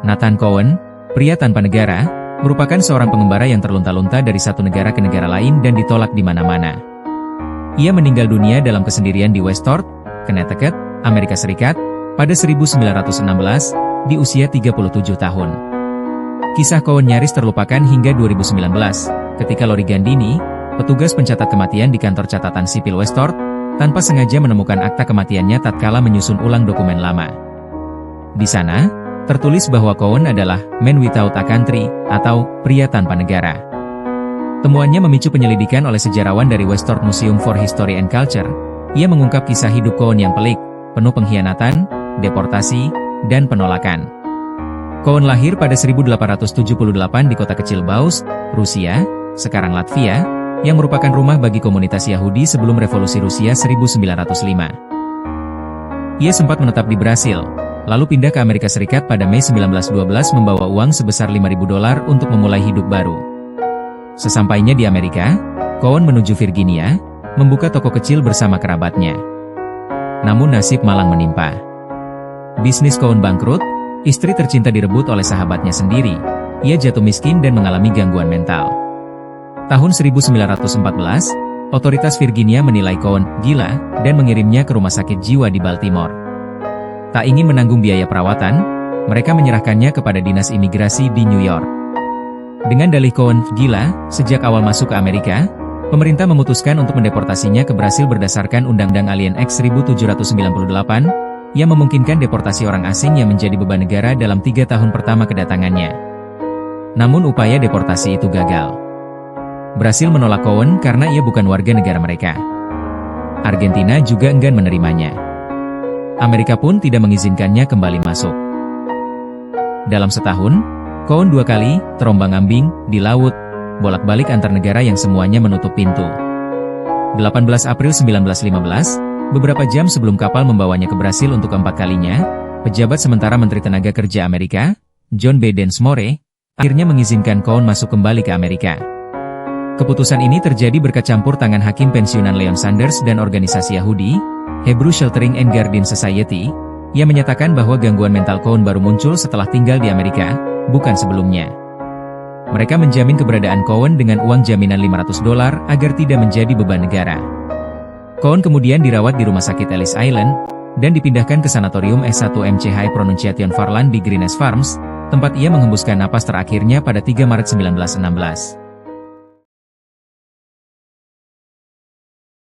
Nathan Cohen, pria tanpa negara, merupakan seorang pengembara yang terlunta-lunta dari satu negara ke negara lain dan ditolak di mana-mana. Ia meninggal dunia dalam kesendirian di Westport, Connecticut, Amerika Serikat, pada 1916, di usia 37 tahun. Kisah Cohen nyaris terlupakan hingga 2019, ketika Lori Gandini, petugas pencatat kematian di kantor catatan sipil Westport, tanpa sengaja menemukan akta kematiannya tatkala menyusun ulang dokumen lama. Di sana, tertulis bahwa Cohen adalah man without a country, atau pria tanpa negara. Temuannya memicu penyelidikan oleh sejarawan dari Westport Museum for History and Culture. Ia mengungkap kisah hidup Cohen yang pelik, penuh pengkhianatan, deportasi, dan penolakan. Cohen lahir pada 1878 di kota kecil Baust, Rusia, sekarang Latvia, yang merupakan rumah bagi komunitas Yahudi sebelum Revolusi Rusia 1905. Ia sempat menetap di Brasil, lalu pindah ke Amerika Serikat pada Mei 1912 membawa uang sebesar $5.000 untuk memulai hidup baru. Sesampainya di Amerika, Cohen menuju Virginia, membuka toko kecil bersama kerabatnya. Namun nasib malang menimpa. Bisnis Cohen bangkrut, istri tercinta direbut oleh sahabatnya sendiri, ia jatuh miskin dan mengalami gangguan mental. Tahun 1914, otoritas Virginia menilai Cohen gila dan mengirimnya ke rumah sakit jiwa di Baltimore. Tak ingin menanggung biaya perawatan, mereka menyerahkannya kepada dinas imigrasi di New York. Dengan dalih Cohen gila, sejak awal masuk ke Amerika, pemerintah memutuskan untuk mendeportasinya ke Brasil berdasarkan Undang-Undang Alien Act 1798, yang memungkinkan deportasi orang asing yang menjadi beban negara dalam 3 tahun pertama kedatangannya. Namun upaya deportasi itu gagal. Brasil menolak Cohen karena ia bukan warga negara mereka. Argentina juga enggan menerimanya. Amerika pun tidak mengizinkannya kembali masuk. Dalam setahun, Cohen 2 kali terombang-ambing di laut, bolak-balik antar negara yang semuanya menutup pintu. 18 April 1915, beberapa jam sebelum kapal membawanya ke Brasil untuk keempat kalinya, pejabat sementara Menteri Tenaga Kerja Amerika, John B. Densmore, akhirnya mengizinkan Cohen masuk kembali ke Amerika. Keputusan ini terjadi berkat campur tangan hakim pensiunan Leon Sanders dan organisasi Yahudi, Hebrew Sheltering and Guardian Society, yang menyatakan bahwa gangguan mental Cohen baru muncul setelah tinggal di Amerika, bukan sebelumnya. Mereka menjamin keberadaan Cohen dengan uang jaminan $500 agar tidak menjadi beban negara. Cohen kemudian dirawat di Rumah Sakit Ellis Island, dan dipindahkan ke Sanatorium S1MC High Pronunciation Farland di Greenes Farms, tempat ia menghembuskan napas terakhirnya pada 3 Maret 1916.